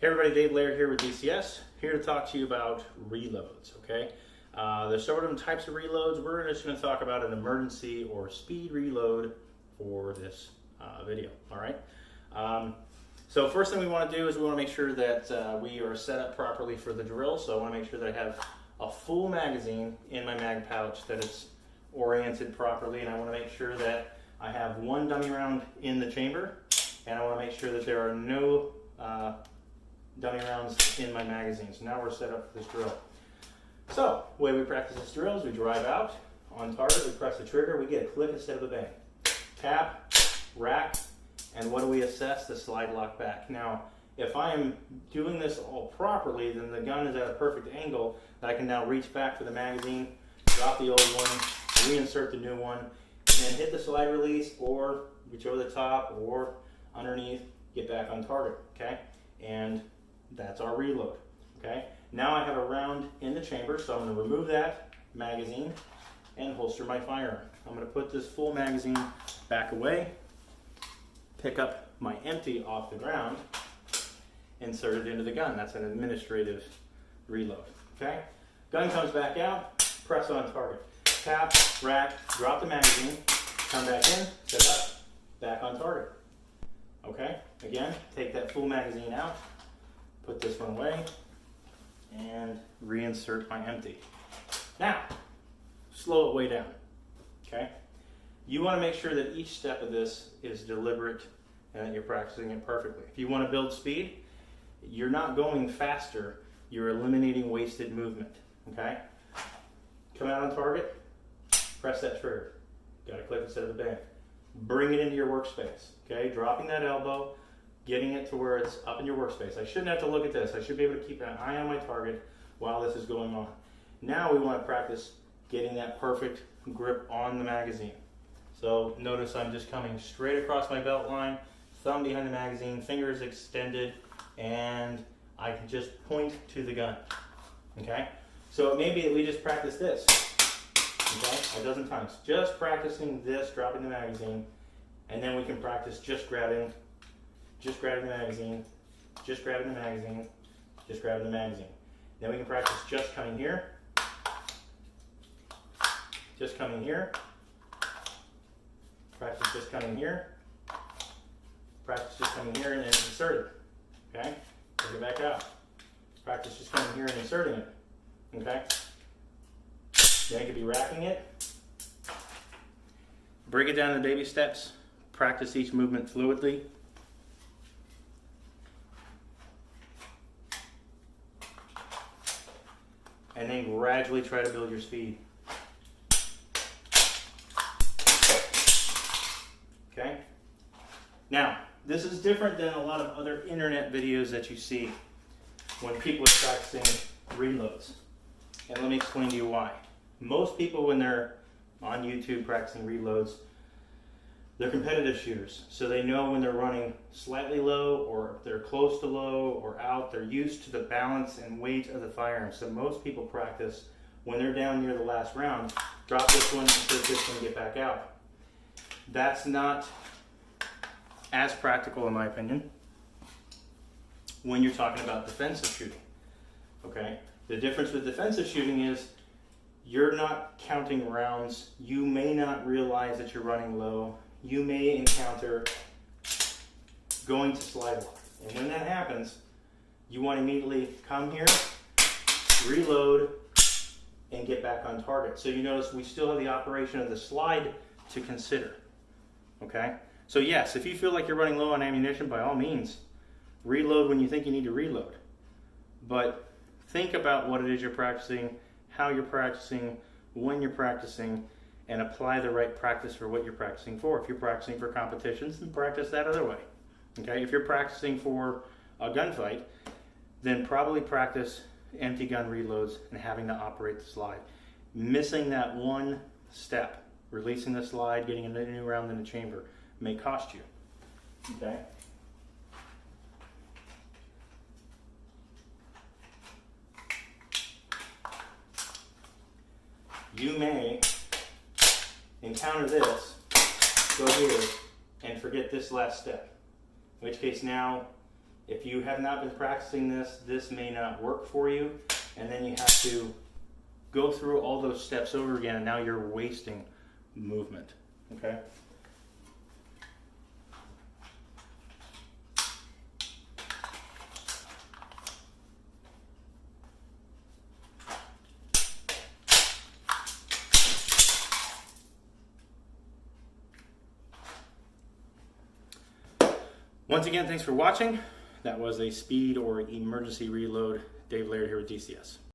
Hey everybody, Dave Laird here with DCS, here to talk to you about reloads, okay? There's several different types of reloads. We're just going to talk about an emergency or speed reload for this video, all right? So first thing we want to do is we want to make sure that we are set up properly for the drill. So I want to make sure that I have a full magazine in my mag pouch that is oriented properly, and I want to make sure that I have one dummy round in the chamber, and I want to make sure that there are no dummy rounds in my magazine. So now we're set up for this drill. So the way we practice this drill is we drive out on target, we press the trigger, we get a click instead of a bang. Tap, rack, and what do we assess? The slide lock back. Now, if I am doing this all properly, then the gun is at a perfect angle that I can now reach back for the magazine, drop the old one, reinsert the new one, and then hit the slide release or reach over the top or underneath, get back on target, okay? And that's our reload, okay? Now I have a round in the chamber, so I'm going to remove that magazine and holster my firearm. I'm going to put this full magazine back away, pick up my empty off the ground, insert it into the gun. That's an administrative reload, okay? Gun comes back out, press on target. Tap, rack, drop the magazine, come back in, set up, back on target. Okay, again, take that full magazine out, put this one away, and reinsert my empty. Now, slow it way down, okay? You want to make sure that each step of this is deliberate and that you're practicing it perfectly. If you want to build speed, you're not going faster, you're eliminating wasted movement, okay? Come out on target, press that trigger. Got to click instead of a bang. Bring it into your workspace, okay? Dropping that elbow, getting it to where it's up in your workspace. I shouldn't have to look at this. I should be able to keep an eye on my target while this is going on. Now we want to practice getting that perfect grip on the magazine. So notice I'm just coming straight across my belt line, thumb behind the magazine, fingers extended, and I can just point to the gun, okay? So it may be that we just practice this. Okay, a dozen times. Just practicing this, dropping the magazine, and then we can practice just grabbing the magazine, just grabbing the magazine, just grabbing the magazine. Then we can practice just coming here, just coming here, practice just coming here, practice just coming here, and then insert it. Okay, take it back out. Practice just coming here and inserting it. Okay. Then you could be racking it. Break it down into baby steps. Practice each movement fluidly. And then gradually try to build your speed. Okay? Now, this is different than a lot of other internet videos that you see when people are practicing reloads. And let me explain to you why. Most people, when they're on YouTube practicing reloads, they're competitive shooters. So they know when they're running slightly low or they're close to low or out, they're used to the balance and weight of the firearm. So most people practice when they're down near the last round, drop this one, insert this one, get back out. That's not as practical in my opinion when you're talking about defensive shooting, okay? The difference with defensive shooting is you're not counting rounds. You may not realize that you're running low. You may encounter going to slide lock. And when that happens, you want to immediately come here, reload, and get back on target. So you notice we still have the operation of the slide to consider. Okay? So yes, if you feel like you're running low on ammunition, by all means, reload when you think you need to reload. But think about what it is you're practicing, how you're practicing, when you're practicing, and apply the right practice for what you're practicing for. If you're practicing for competitions, then practice that other way. Okay? If you're practicing for a gunfight, then probably practice empty gun reloads and having to operate the slide. Missing that one step, releasing the slide, getting a new round in the chamber, may cost you. Okay? You may encounter this, go here, and forget this last step. In which case now If you have not been practicing this, this may not work for you, and then you have to go through all those steps over again, and now you're wasting movement, okay? Once again, thanks for watching. That was a speed or emergency reload. Dave Laird here with DCS.